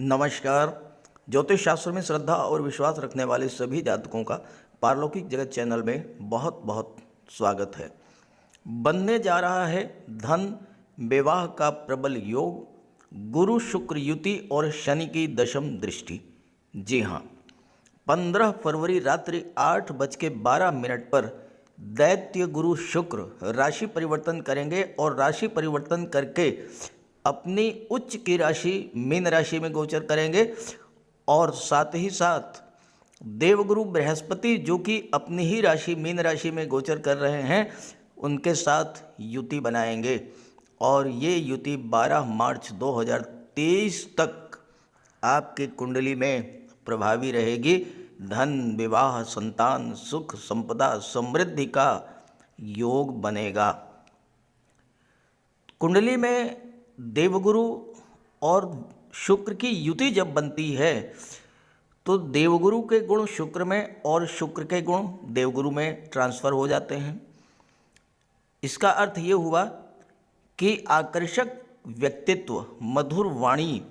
नमस्कार। ज्योतिष शास्त्र में श्रद्धा और विश्वास रखने वाले सभी जातकों का पारलौकिक जगत चैनल में बहुत बहुत स्वागत है। बनने जा रहा है धन विवाह का प्रबल योग, गुरु शुक्र युति और शनि की दशम दृष्टि। जी हाँ, 15 फरवरी रात्रि 8:12 पर दैत्य गुरु शुक्र राशि परिवर्तन करेंगे और राशि परिवर्तन करके अपनी उच्च की राशि मीन राशि में गोचर करेंगे और साथ ही साथ देवगुरु बृहस्पति जो कि अपनी ही राशि मीन राशि में गोचर कर रहे हैं उनके साथ युति बनाएंगे और ये युति 12 मार्च 2023 तक आपकी कुंडली में प्रभावी रहेगी। धन विवाह संतान सुख संपदा समृद्धि का योग बनेगा। कुंडली में देवगुरु और शुक्र की युति जब बनती है तो देवगुरु के गुण शुक्र में और शुक्र के गुण देवगुरु में ट्रांसफ़र हो जाते हैं। इसका अर्थ ये हुआ कि आकर्षक व्यक्तित्व, मधुर वाणी,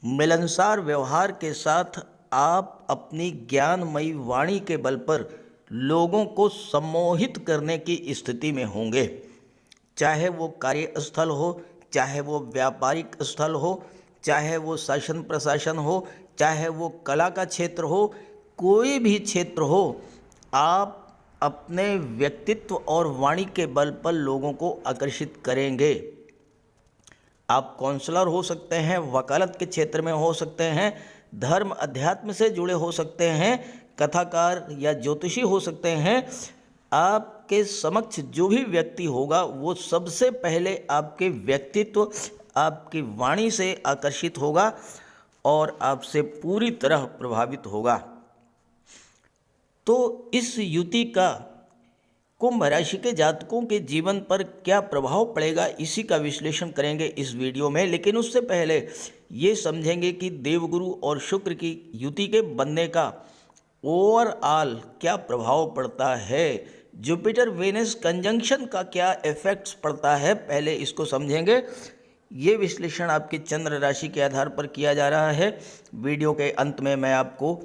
मिलनसार व्यवहार के साथ आप अपनी ज्ञानमयी वाणी के बल पर लोगों को सम्मोहित करने की स्थिति में होंगे। चाहे वो कार्यस्थल हो, चाहे वो व्यापारिक स्थल हो, चाहे वो शासन प्रशासन हो, चाहे वो कला का क्षेत्र हो, कोई भी क्षेत्र हो, आप अपने व्यक्तित्व और वाणी के बल पर लोगों को आकर्षित करेंगे। आप काउंसलर हो सकते हैं, वकालत के क्षेत्र में हो सकते हैं, धर्म अध्यात्म से जुड़े हो सकते हैं, कथाकार या ज्योतिषी हो सकते हैं। आपके समक्ष जो भी व्यक्ति होगा वो सबसे पहले आपके व्यक्तित्व, आपकी वाणी से आकर्षित होगा और आपसे पूरी तरह प्रभावित होगा। तो इस युति का कुंभ राशि के जातकों के जीवन पर क्या प्रभाव पड़ेगा, इसी का विश्लेषण करेंगे इस वीडियो में। लेकिन उससे पहले ये समझेंगे कि देवगुरु और शुक्र की युति के बनने का ओवरऑल क्या प्रभाव पड़ता है, जुपिटर वेनस कंजंक्शन का क्या इफेक्ट्स पड़ता है, पहले इसको समझेंगे। ये विश्लेषण आपकी चंद्र राशि के आधार पर किया जा रहा है। वीडियो के अंत में मैं आपको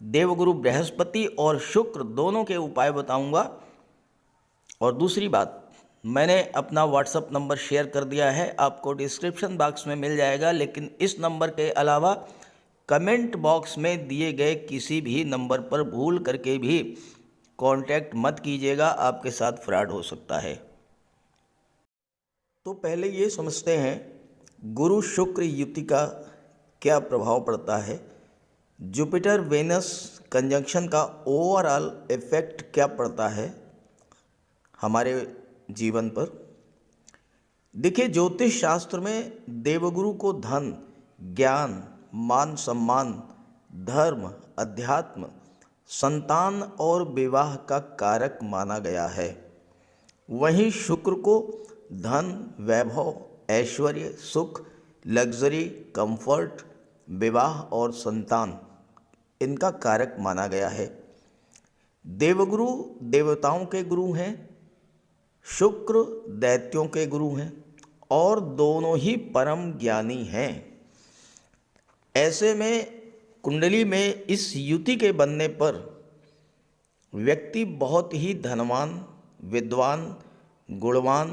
देवगुरु बृहस्पति और शुक्र दोनों के उपाय बताऊंगा। और दूसरी बात, मैंने अपना व्हाट्सएप नंबर शेयर कर दिया है, आपको डिस्क्रिप्शन बॉक्स में मिल जाएगा। लेकिन इस नंबर के अलावा कमेंट बॉक्स में दिए गए किसी भी नंबर पर भूल करके भी कांटेक्ट मत कीजिएगा, आपके साथ फ्रॉड हो सकता है। तो पहले ये समझते हैं गुरु शुक्र युति का क्या प्रभाव पड़ता है, जुपिटर वेनस कंजंक्शन का ओवरऑल इफेक्ट क्या पड़ता है हमारे जीवन पर। देखिए, ज्योतिष शास्त्र में देवगुरु को धन, ज्ञान, मान सम्मान, धर्म, अध्यात्म, संतान और विवाह का कारक माना गया है। वहीं शुक्र को धन, वैभव, ऐश्वर्य, सुख, लग्जरी, कंफर्ट, विवाह और संतान इनका कारक माना गया है। देवगुरु देवताओं के गुरु हैं, शुक्र दैत्यों के गुरु हैं और दोनों ही परम ज्ञानी हैं। ऐसे में कुंडली में इस युति के बनने पर व्यक्ति बहुत ही धनवान, विद्वान, गुणवान,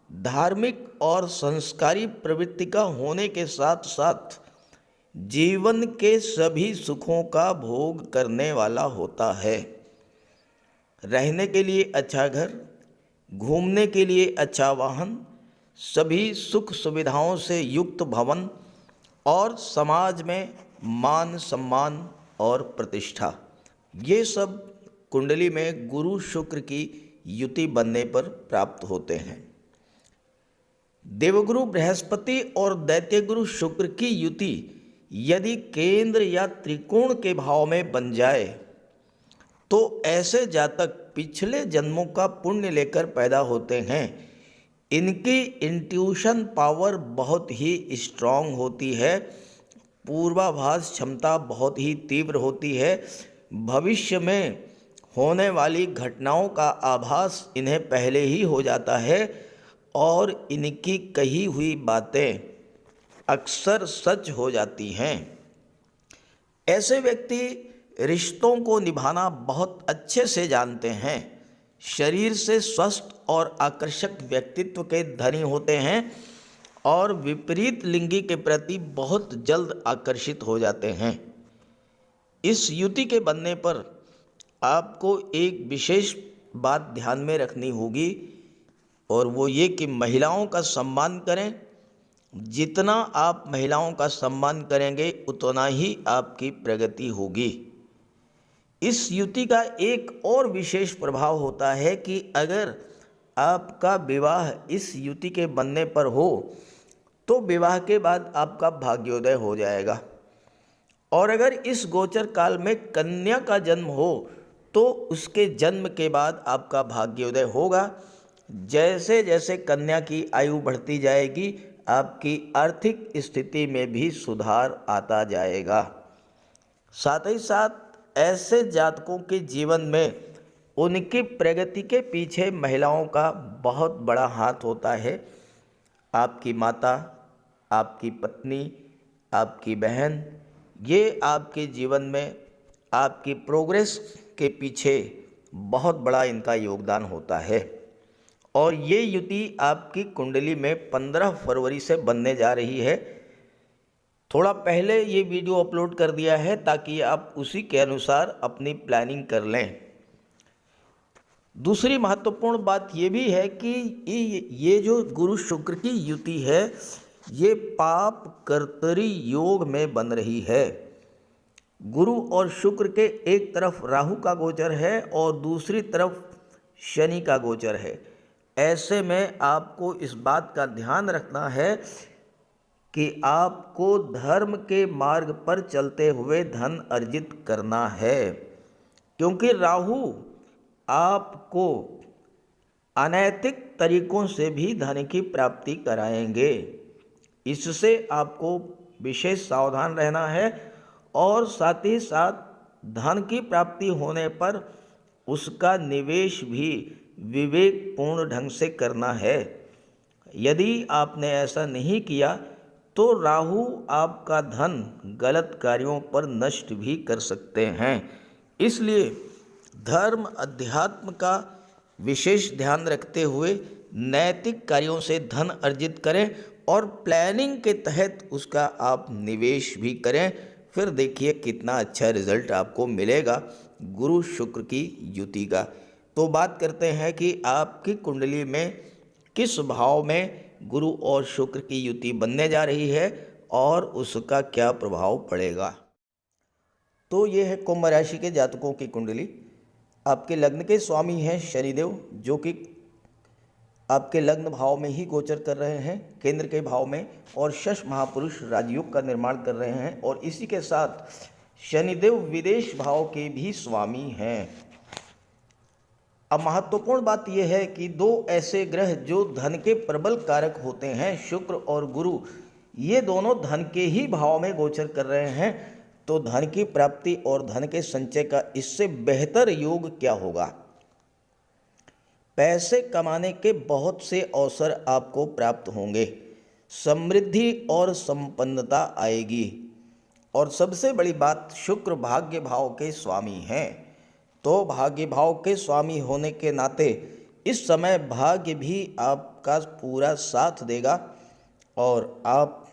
धार्मिक और संस्कारी प्रवृत्ति का होने के साथ साथ जीवन के सभी सुखों का भोग करने वाला होता है। रहने के लिए अच्छा घर, घूमने के लिए अच्छा वाहन, सभी सुख सुविधाओं से युक्त भवन और समाज में मान सम्मान और प्रतिष्ठा, ये सब कुंडली में गुरु शुक्र की युति बनने पर प्राप्त होते हैं। देवगुरु बृहस्पति और दैत्य गुरु शुक्र की युति यदि केंद्र या त्रिकोण के भाव में बन जाए तो ऐसे जातक पिछले जन्मों का पुण्य लेकर पैदा होते हैं। इनकी इंट्यूशन पावर बहुत ही स्ट्रांग होती है, पूर्वाभास क्षमता बहुत ही तीव्र होती है। भविष्य में होने वाली घटनाओं का आभास इन्हें पहले ही हो जाता है और इनकी कही हुई बातें अक्सर सच हो जाती हैं। ऐसे व्यक्ति रिश्तों को निभाना बहुत अच्छे से जानते हैं, शरीर से स्वस्थ और आकर्षक व्यक्तित्व के धनी होते हैं और विपरीत लिंगी के प्रति बहुत जल्द आकर्षित हो जाते हैं। इस युति के बनने पर आपको एक विशेष बात ध्यान में रखनी होगी और वो ये कि महिलाओं का सम्मान करें। जितना आप महिलाओं का सम्मान करेंगे उतना ही आपकी प्रगति होगी। इस युति का एक और विशेष प्रभाव होता है कि अगर आपका विवाह इस युति के बनने पर हो तो विवाह के बाद आपका भाग्योदय हो जाएगा, और अगर इस गोचर काल में कन्या का जन्म हो तो उसके जन्म के बाद आपका भाग्योदय होगा। जैसे जैसे कन्या की आयु बढ़ती जाएगी आपकी आर्थिक स्थिति में भी सुधार आता जाएगा। साथ ही साथ ऐसे जातकों के जीवन में उनकी प्रगति के पीछे महिलाओं का बहुत बड़ा हाथ होता है। आपकी माता, आपकी पत्नी, आपकी बहन, ये आपके जीवन में आपकी प्रोग्रेस के पीछे बहुत बड़ा इनका योगदान होता है। और ये युति आपकी कुंडली में 15 फरवरी से बनने जा रही है। थोड़ा पहले ये वीडियो अपलोड कर दिया है ताकि आप उसी के अनुसार अपनी प्लानिंग कर लें। दूसरी महत्वपूर्ण बात ये भी है कि ये जो गुरु शुक्र की युति है ये पाप कर्तरी योग में बन रही है। गुरु और शुक्र के एक तरफ राहु का गोचर है और दूसरी तरफ शनि का गोचर है। ऐसे में आपको इस बात का ध्यान रखना है कि आपको धर्म के मार्ग पर चलते हुए धन अर्जित करना है, क्योंकि राहु आपको अनैतिक तरीकों से भी धन की प्राप्ति कराएंगे। इससे आपको विशेष सावधान रहना है और साथ ही साथ धन की प्राप्ति होने पर उसका निवेश भी विवेकपूर्ण ढंग से करना है। यदि आपने ऐसा नहीं किया तो राहु आपका धन गलत कार्यों पर नष्ट भी कर सकते हैं। इसलिए धर्म अध्यात्म का विशेष ध्यान रखते हुए नैतिक कार्यों से धन अर्जित करें और प्लानिंग के तहत उसका आप निवेश भी करें। फिर देखिए कितना अच्छा रिजल्ट आपको मिलेगा गुरु शुक्र की युति का। तो बात करते हैं कि आपकी कुंडली में किस भाव में गुरु और शुक्र की युति बनने जा रही है और उसका क्या प्रभाव पड़ेगा। तो ये है कुंभ राशि के जातकों की कुंडली। आपके लग्न के स्वामी हैं शनिदेव, जो कि आपके लग्न भाव में ही गोचर कर रहे हैं, केंद्र के भाव में, और शश महापुरुष राजयोग का निर्माण कर रहे हैं। और इसी के साथ शनिदेव विदेश भाव के भी स्वामी हैं। अब महत्वपूर्ण बात यह है कि दो ऐसे ग्रह जो धन के प्रबल कारक होते हैं, शुक्र और गुरु, ये दोनों धन के ही भाव में गोचर कर रहे हैं। तो धन की प्राप्ति और धन के संचय का इससे बेहतर योग क्या होगा। पैसे कमाने के बहुत से अवसर आपको प्राप्त होंगे, समृद्धि और संपन्नता आएगी। और सबसे बड़ी बात, शुक्र भाग्य भाव के स्वामी हैं, तो भाग्य भाव के स्वामी होने के नाते इस समय भाग्य भी आपका पूरा साथ देगा और आप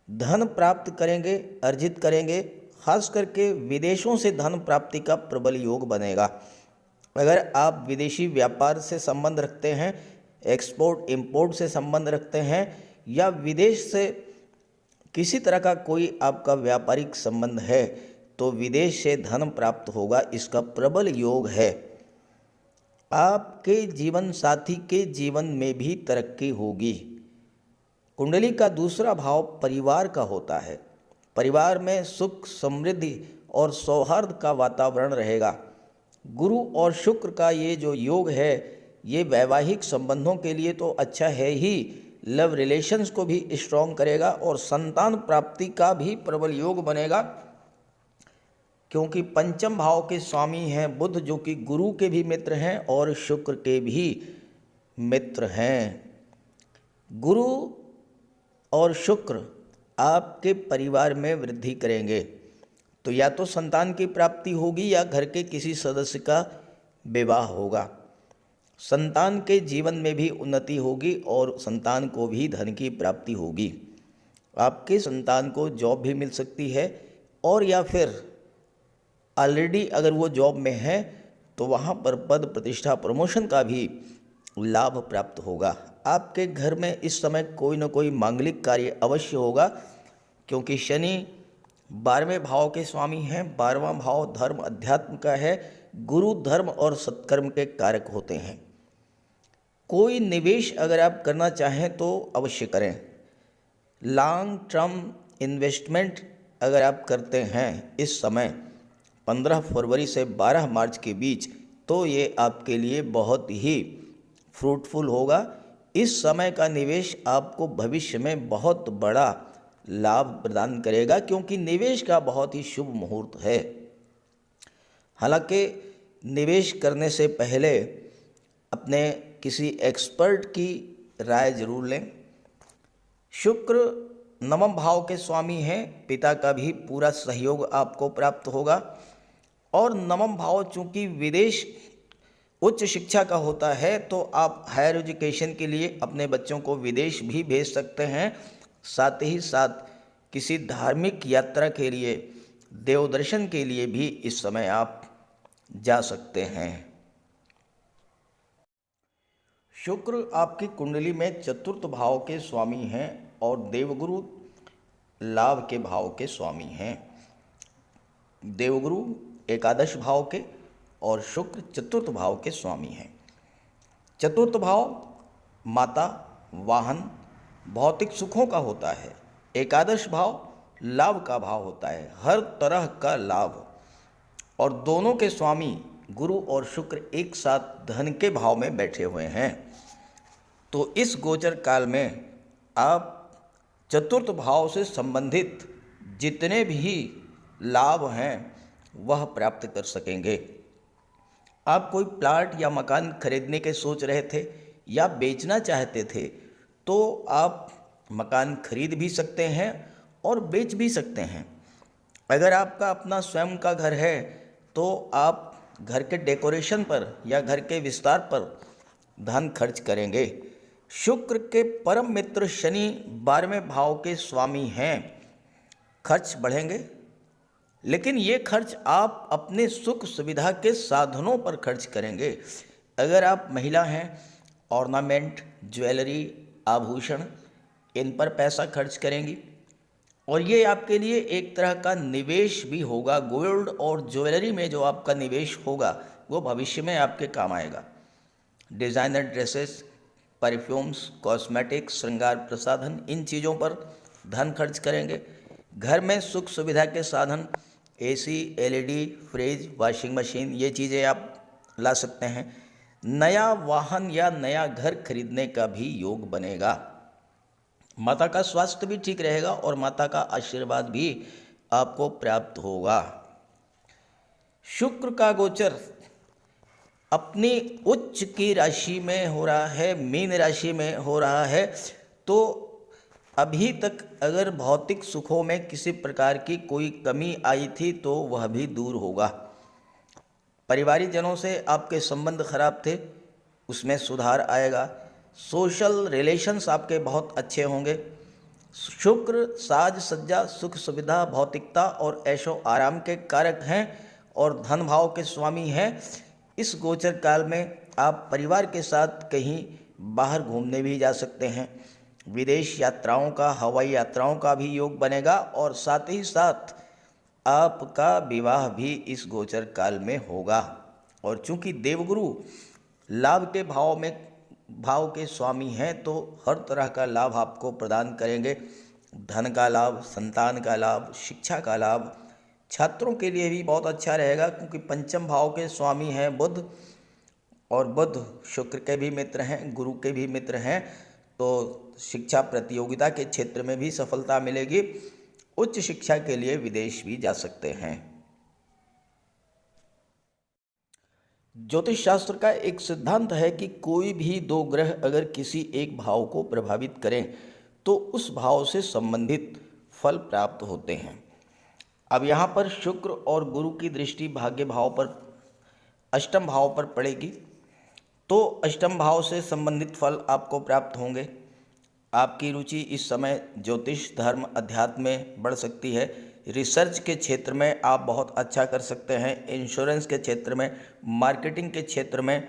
धन प्राप्त करेंगे, अर्जित करेंगे। खास करके विदेशों से धन प्राप्ति का प्रबल योग बनेगा। अगर आप विदेशी व्यापार से संबंध रखते हैं, एक्सपोर्ट इंपोर्ट से संबंध रखते हैं, या विदेश से किसी तरह का कोई आपका व्यापारिक संबंध है, तो विदेश से धन प्राप्त होगा, इसका प्रबल योग है। आपके जीवन साथी के जीवन में भी तरक्की होगी। कुंडली का दूसरा भाव परिवार का होता है। परिवार में सुख, समृद्धि और सौहार्द का वातावरण रहेगा। गुरु और शुक्र का ये जो योग है ये वैवाहिक संबंधों के लिए तो अच्छा है ही, लव रिलेशंस को भी स्ट्रॉन्ग करेगा और संतान प्राप्ति का भी प्रबल योग बनेगा, क्योंकि पंचम भाव के स्वामी हैं बुध, जो कि गुरु के भी मित्र हैं और शुक्र के भी मित्र हैं। गुरु और शुक्र आपके परिवार में वृद्धि करेंगे, तो या तो संतान की प्राप्ति होगी या घर के किसी सदस्य का विवाह होगा। संतान के जीवन में भी उन्नति होगी और संतान को भी धन की प्राप्ति होगी। आपके संतान को जॉब भी मिल सकती है और या फिर ऑलरेडी अगर वो जॉब में है तो वहाँ पर पद प्रतिष्ठा प्रमोशन का भी लाभ प्राप्त होगा। आपके घर में इस समय कोई न कोई मांगलिक कार्य अवश्य होगा, क्योंकि शनि 12वें भाव के स्वामी हैं। 12वां भाव धर्म अध्यात्म का है। गुरु धर्म और सत्कर्म के कारक होते हैं। कोई निवेश अगर आप करना चाहें तो अवश्य करें। लॉन्ग टर्म इन्वेस्टमेंट अगर आप करते हैं इस समय 15 फरवरी से 12 मार्च के बीच, तो ये आपके लिए बहुत ही फ्रूटफुल होगा। इस समय का निवेश आपको भविष्य में बहुत बड़ा लाभ प्रदान करेगा, क्योंकि निवेश का बहुत ही शुभ मुहूर्त है। हालांकि निवेश करने से पहले अपने किसी एक्सपर्ट की राय जरूर लें। शुक्र नवम भाव के स्वामी हैं। पिता का भी पूरा सहयोग आपको प्राप्त होगा। और नवम भाव चूँकि विदेश उच्च शिक्षा का होता है, तो आप हायर एजुकेशन के लिए अपने बच्चों को विदेश भी भेज सकते हैं। साथ ही साथ किसी धार्मिक यात्रा के लिए, देव दर्शन के लिए भी इस समय आप जा सकते हैं। शुक्र आपकी कुंडली में चतुर्थ भाव के स्वामी हैं और देवगुरु लाभ के भाव के स्वामी हैं। देवगुरु एकादश भाव के और शुक्र चतुर्थ भाव के स्वामी हैं। चतुर्थ भाव माता, वाहन, भौतिक सुखों का होता है। एकादश भाव लाभ का भाव होता है, हर तरह का लाभ। और दोनों के स्वामी गुरु और शुक्र एक साथ धन के भाव में बैठे हुए हैं। तो इस गोचर काल में आप चतुर्थ भाव से संबंधित जितने भी लाभ हैं वह प्राप्त कर सकेंगे। आप कोई प्लाट या मकान खरीदने के सोच रहे थे या बेचना चाहते थे, तो आप मकान खरीद भी सकते हैं और बेच भी सकते हैं। अगर आपका अपना स्वयं का घर है तो आप घर के डेकोरेशन पर या घर के विस्तार पर धन खर्च करेंगे। शुक्र के परम मित्र शनि 12वें भाव के स्वामी हैं। खर्च बढ़ेंगे, लेकिन ये खर्च आप अपने सुख सुविधा के साधनों पर खर्च करेंगे। अगर आप महिला हैं, ऑर्नामेंट, ज्वेलरी, आभूषण, इन पर पैसा खर्च करेंगी और ये आपके लिए एक तरह का निवेश भी होगा। गोल्ड और ज्वेलरी में जो आपका निवेश होगा वो भविष्य में आपके काम आएगा। डिज़ाइनर ड्रेसेस, परफ्यूम्स, कॉस्मेटिक्स, श्रृंगार प्रसाधन, इन चीज़ों पर धन खर्च करेंगे। घर में सुख सुविधा के साधन, AC, LED, fridge, washing machine, ये चीज़ें आप ला सकते हैं। नया वाहन या नया घर खरीदने का भी योग बनेगा। माता का स्वास्थ्य भी ठीक रहेगा और माता का आशीर्वाद भी आपको प्राप्त होगा। शुक्र का गोचर अपनी उच्च की राशि में हो रहा है, मीन राशि में हो रहा है। तो अभी तक अगर भौतिक सुखों में किसी प्रकार की कोई कमी आई थी तो वह भी दूर होगा। पारिवारिक जनों से आपके संबंध खराब थे, उसमें सुधार आएगा। सोशल रिलेशंस आपके बहुत अच्छे होंगे। शुक्र साज सज्जा, सुख सुविधा, भौतिकता और ऐशो आराम के कारक हैं और धन भाव के स्वामी हैं। इस गोचर काल में आप परिवार के साथ कहीं बाहर घूमने भी जा सकते हैं। विदेश यात्राओं का, हवाई यात्राओं का भी योग बनेगा और साथ ही साथ आपका विवाह भी इस गोचर काल में होगा। और चूंकि देवगुरु लाभ के भाव के स्वामी हैं तो हर तरह का लाभ आपको प्रदान करेंगे। धन का लाभ, संतान का लाभ, शिक्षा का लाभ। छात्रों के लिए भी बहुत अच्छा रहेगा, क्योंकि पंचम भाव के स्वामी हैं बुध और बुध शुक्र के भी मित्र हैं, गुरु के भी मित्र हैं। तो शिक्षा प्रतियोगिता के क्षेत्र में भी सफलता मिलेगी। उच्च शिक्षा के लिए विदेश भी जा सकते हैं। ज्योतिष शास्त्र का एक सिद्धांत है कि कोई भी दो ग्रह अगर किसी एक भाव को प्रभावित करें तो उस भाव से संबंधित फल प्राप्त होते हैं। अब यहाँ पर शुक्र और गुरु की दृष्टि भाग्य भाव पर, अष्टम भाव पर पड़ेगी, तो अष्टम भाव से संबंधित फल आपको प्राप्त होंगे। आपकी रुचि इस समय ज्योतिष, धर्म, अध्यात्म में बढ़ सकती है। रिसर्च के क्षेत्र में आप बहुत अच्छा कर सकते हैं। इंश्योरेंस के क्षेत्र में, मार्केटिंग के क्षेत्र में,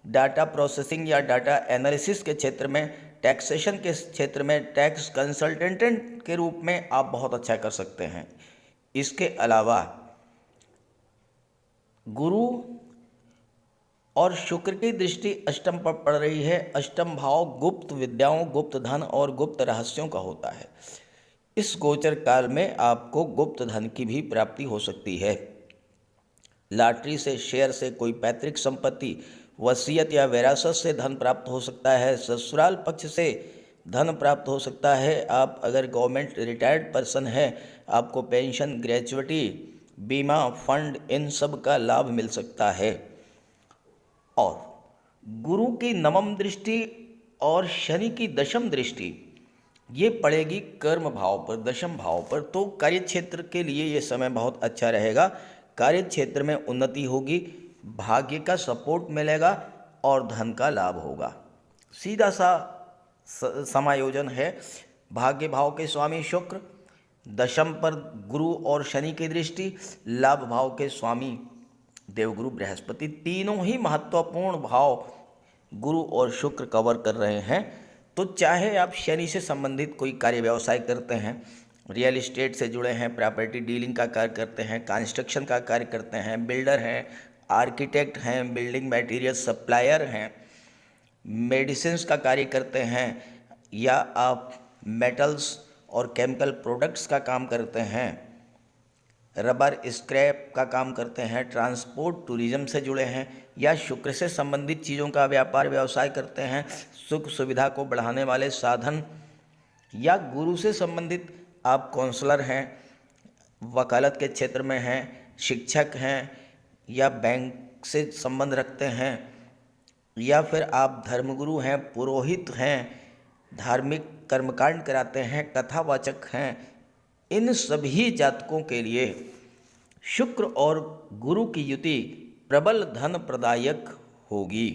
डाटा प्रोसेसिंग या डाटा एनालिसिस के क्षेत्र में, टैक्सेशन के क्षेत्र में, टैक्स कंसल्टेंट के रूप में आप बहुत अच्छा कर सकते हैं। इसके अलावा गुरु और शुक्र की दृष्टि अष्टम पर पड़ रही है। अष्टम भाव गुप्त विद्याओं, गुप्त धन और गुप्त रहस्यों का होता है। इस गोचर काल में आपको गुप्त धन की भी प्राप्ति हो सकती है। लॉटरी से, शेयर से, कोई पैतृक संपत्ति, वसीयत या विरासत से धन प्राप्त हो सकता है। ससुराल पक्ष से धन प्राप्त हो सकता है। आप अगर गवर्नमेंट रिटायर्ड पर्सन हैं, आपको पेंशन, ग्रेच्युटी, बीमा, फंड, इन सब का लाभ मिल सकता है। और गुरु की नवम दृष्टि और शनि की दशम दृष्टि ये पड़ेगी कर्म भाव पर, दशम भाव पर। तो कार्य क्षेत्र के लिए ये समय बहुत अच्छा रहेगा। कार्य क्षेत्र में उन्नति होगी, भाग्य का सपोर्ट मिलेगा और धन का लाभ होगा। सीधा सा समायोजन है। भाग्य भाव के स्वामी शुक्र, दशम पर गुरु और शनि की दृष्टि, लाभ भाव के स्वामी देवगुरु बृहस्पति, तीनों ही महत्वपूर्ण भाव गुरु और शुक्र कवर कर रहे हैं। तो चाहे आप शनि से संबंधित कोई कार्य व्यवसाय करते हैं, रियल इस्टेट से जुड़े हैं, प्रॉपर्टी डीलिंग का कार्य करते हैं, कंस्ट्रक्शन का कार्य करते हैं, बिल्डर हैं, आर्किटेक्ट हैं, बिल्डिंग मटेरियल सप्लायर हैं, मेडिसिन्स का कार्य करते हैं, या आप मेटल्स और केमिकल प्रोडक्ट्स का काम करते हैं, रबर स्क्रैप का काम करते हैं, ट्रांसपोर्ट टूरिज्म से जुड़े हैं, या शुक्र से संबंधित चीज़ों का व्यापार व्यवसाय करते हैं, सुख सुविधा को बढ़ाने वाले साधन, या गुरु से संबंधित आप काउंसलर हैं, वकालत के क्षेत्र में हैं, शिक्षक हैं, या बैंक से संबंध रखते हैं, या फिर आप धर्मगुरु हैं, पुरोहित हैं, धार्मिक कर्मकांड कराते हैं, कथावाचक हैं, इन सभी जातकों के लिए शुक्र और गुरु की युति प्रबल धन प्रदायक होगी।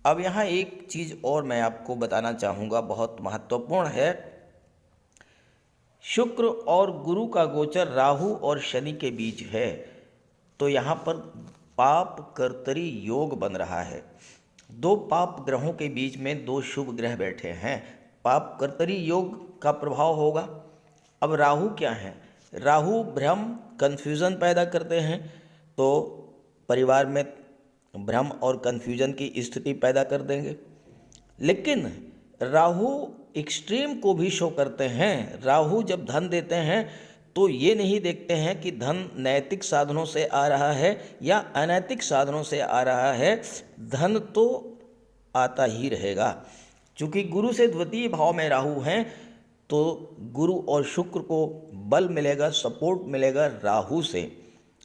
अब यहाँ एक चीज़ और मैं आपको बताना चाहूँगा, बहुत महत्वपूर्ण है। शुक्र और गुरु का गोचर राहु और शनि के बीच है, तो यहाँ पर पाप कर्तरी योग बन रहा है। दो पाप ग्रहों के बीच में दो शुभ ग्रह बैठे हैं, पाप कर्तरी योग का प्रभाव होगा। अब राहु क्या है? राहु भ्रम, कन्फ्यूज़न पैदा करते हैं, तो परिवार में भ्रम और कन्फ्यूजन की स्थिति पैदा कर देंगे। लेकिन राहु एक्सट्रीम को भी शो करते हैं। राहु जब धन देते हैं तो ये नहीं देखते हैं कि धन नैतिक साधनों से आ रहा है या अनैतिक साधनों से आ रहा है, धन तो आता ही रहेगा। चूँकि गुरु से द्वितीय भाव में राहु हैं, तो गुरु और शुक्र को बल मिलेगा, सपोर्ट मिलेगा राहु से।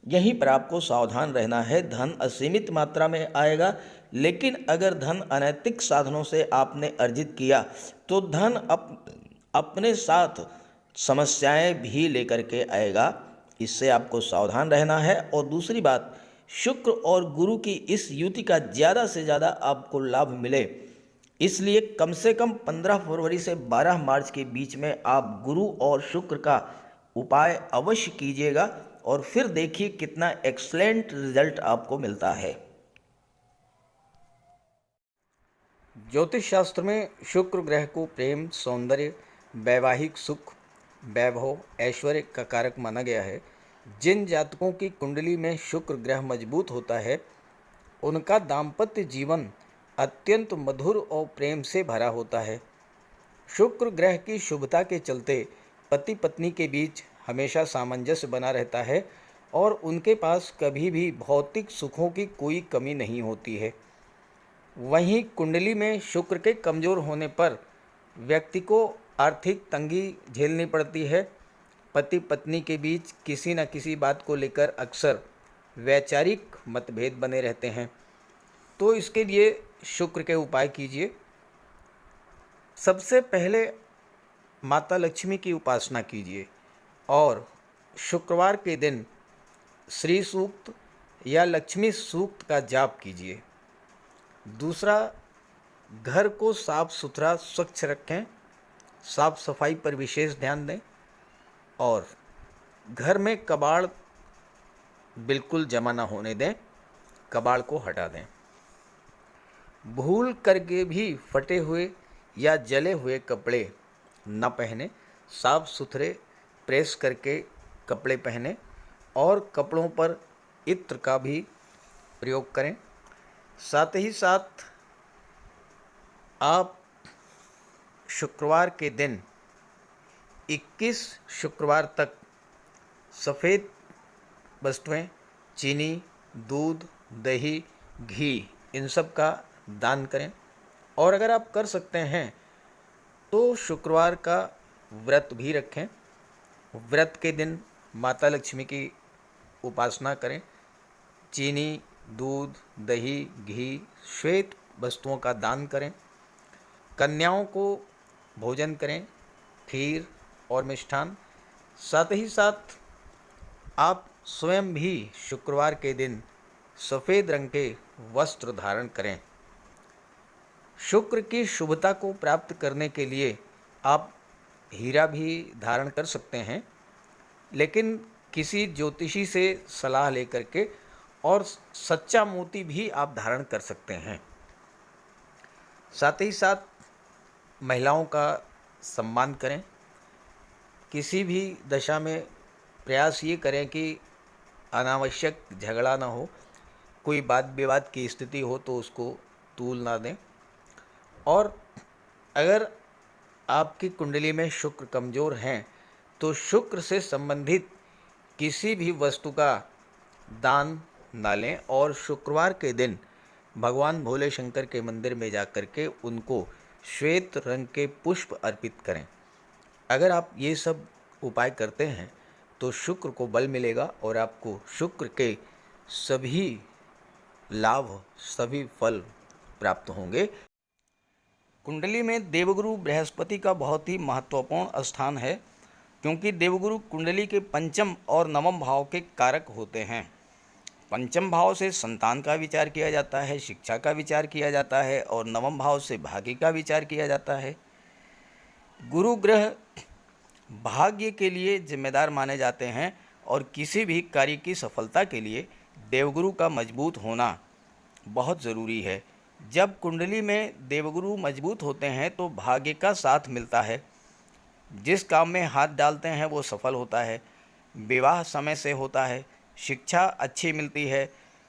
यहीं पर आपको सावधान रहना है। धन असीमित मात्रा में आएगा, लेकिन अगर धन अनैतिक साधनों से आपने अर्जित किया तो धन अपने साथ समस्याएं भी लेकर के आएगा। इससे आपको सावधान रहना है। और दूसरी बात, शुक्र और गुरु की इस युति का ज़्यादा से ज़्यादा आपको लाभ मिले, इसलिए कम से कम 15 फरवरी से 12 मार्च के बीच में आप गुरु और शुक्र का उपाय अवश्य कीजिएगा और फिर देखिए कितना एक्सलेंट रिजल्ट आपको मिलता है। ज्योतिष शास्त्र में शुक्र ग्रह को प्रेम, सौंदर्य, वैवाहिक सुख, वैभव, ऐश्वर्य का कारक माना गया है। जिन जातकों की कुंडली में शुक्र ग्रह मजबूत होता है, उनका दाम्पत्य जीवन अत्यंत मधुर और प्रेम से भरा होता है। शुक्र ग्रह की शुभता के चलते पति पत्नी के बीच हमेशा सामंजस्य बना रहता है और उनके पास कभी भी भौतिक सुखों की कोई कमी नहीं होती है। वहीं कुंडली में शुक्र के कमज़ोर होने पर व्यक्ति को आर्थिक तंगी झेलनी पड़ती है। पति पत्नी के बीच किसी न किसी बात को लेकर अक्सर वैचारिक मतभेद बने रहते हैं। तो इसके लिए शुक्र के उपाय कीजिए। सबसे पहले माता लक्ष्मी की उपासना कीजिए और शुक्रवार के दिन श्री सूक्त या लक्ष्मी सूक्त का जाप कीजिए। दूसरा, घर को साफ सुथरा स्वच्छ रखें, साफ सफाई पर विशेष ध्यान दें और घर में कबाड़ बिल्कुल जमा ना होने दें, कबाड़ को हटा दें। भूल करके भी फटे हुए या जले हुए कपड़े न पहने, साफ सुथरे प्रेस करके कपड़े पहने और कपड़ों पर इत्र का भी प्रयोग करें। साथ ही साथ आप शुक्रवार के दिन 21 शुक्रवार तक सफ़ेद वस्तुएं, चीनी, दूध, दही, घी, इन सब का दान करें। और अगर आप कर सकते हैं तो शुक्रवार का व्रत भी रखें। व्रत के दिन माता लक्ष्मी की उपासना करें। चीनी, दूध, दही, घी, श्वेत वस्तुओं का दान करें। कन्याओं को भोजन करें, खीर और मिष्ठान। साथ ही साथ आप स्वयं भी शुक्रवार के दिन सफ़ेद रंग के वस्त्र धारण करें। शुक्र की शुभता को प्राप्त करने के लिए आप हीरा भी धारण कर सकते हैं, लेकिन किसी ज्योतिषी से सलाह लेकर के, और सच्चा मोती भी आप धारण कर सकते हैं। साथ ही साथ महिलाओं का सम्मान करें। किसी भी दशा में प्रयास ये करें कि अनावश्यक झगड़ा ना हो, कोई वाद विवाद की स्थिति हो तो उसको तूल ना दें। और अगर आपकी कुंडली में शुक्र कमज़ोर हैं तो शुक्र से संबंधित किसी भी वस्तु का दान ना लें और शुक्रवार के दिन भगवान भोले शंकर के मंदिर में जा कर के उनको श्वेत रंग के पुष्प अर्पित करें। अगर आप ये सब उपाय करते हैं तो शुक्र को बल मिलेगा और आपको शुक्र के सभी लाभ, सभी फल प्राप्त होंगे। कुंडली में देवगुरु बृहस्पति का बहुत ही महत्वपूर्ण स्थान है, क्योंकि देवगुरु कुंडली के पंचम और नवम भाव के कारक होते हैं। पंचम भाव से संतान का विचार किया जाता है, शिक्षा का विचार किया जाता है और नवम भाव से भाग्य का विचार किया जाता है। गुरु ग्रह भाग्य के लिए जिम्मेदार माने जाते हैं और किसी भी कार्य की सफलता के लिए देवगुरु का मजबूत होना बहुत ज़रूरी है। जब कुंडली में देवगुरु मजबूत होते हैं तो भाग्य का साथ मिलता है। जिस काम में हाथ डालते हैं वो सफल होता है। विवाह समय से होता है, शिक्षा अच्छी मिलती है,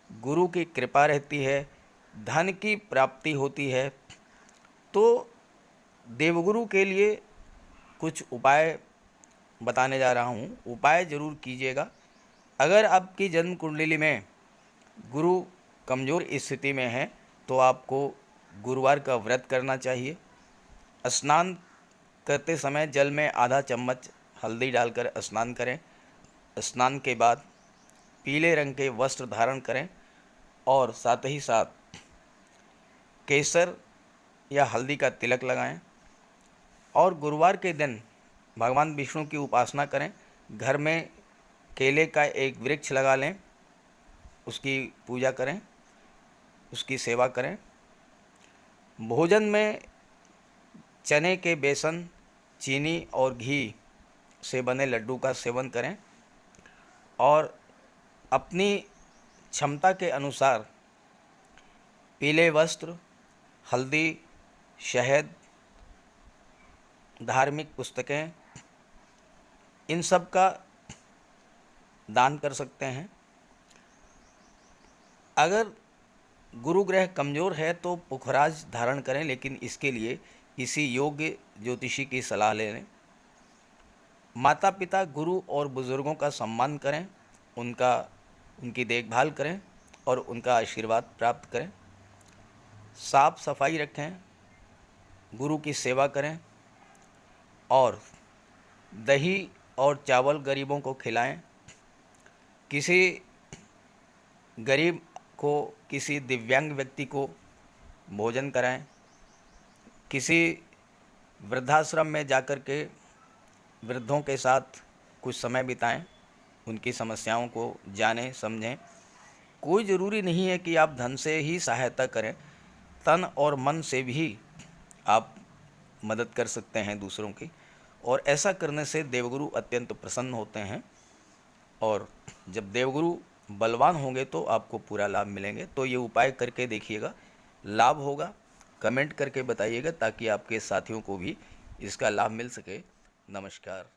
गुरु की कृपा रहती है, धन की प्राप्ति होती है। तो देवगुरु के लिए कुछ उपाय बताने जा रहा हूँ, उपाय ज़रूर कीजिएगा। अगर आपकी जन्म कुंडली में गुरु कमज़ोर स्थिति में है तो आपको गुरुवार का व्रत करना चाहिए। स्नान करते समय जल में आधा चम्मच हल्दी डालकर स्नान करें। स्नान के बाद पीले रंग के वस्त्र धारण करें और साथ ही साथ केसर या हल्दी का तिलक लगाएं। और गुरुवार के दिन भगवान विष्णु की उपासना करें। घर में केले का एक वृक्ष लगा लें, उसकी पूजा करें, उसकी सेवा करें। भोजन में चने के बेसन, चीनी और घी से बने लड्डू का सेवन करें और अपनी क्षमता के अनुसार पीले वस्त्र, हल्दी, शहद, धार्मिक पुस्तकें, इन सब का दान कर सकते हैं। अगर गुरु ग्रह कमज़ोर है तो पुखराज धारण करें, लेकिन इसके लिए किसी योग्य ज्योतिषी की सलाह ले लें। माता पिता, गुरु और बुज़ुर्गों का सम्मान करें, उनकी देखभाल करें और उनका आशीर्वाद प्राप्त करें। साफ सफाई रखें, गुरु की सेवा करें और दही और चावल गरीबों को खिलाएं। किसी गरीब को, किसी दिव्यांग व्यक्ति को भोजन कराएं। किसी वृद्धाश्रम में जाकर के वृद्धों के साथ कुछ समय बिताएं। उनकी समस्याओं को जानें समझें। कोई ज़रूरी नहीं है कि आप धन से ही सहायता करें, तन और मन से भी आप मदद कर सकते हैं दूसरों की, और ऐसा करने से देवगुरु अत्यंत प्रसन्न होते हैं। और जब देवगुरु बलवान होंगे तो आपको पूरा लाभ मिलेंगे। तो ये उपाय करके देखिएगा, लाभ होगा। कमेंट करके बताइएगा ताकि आपके साथियों को भी इसका लाभ मिल सके। नमस्कार।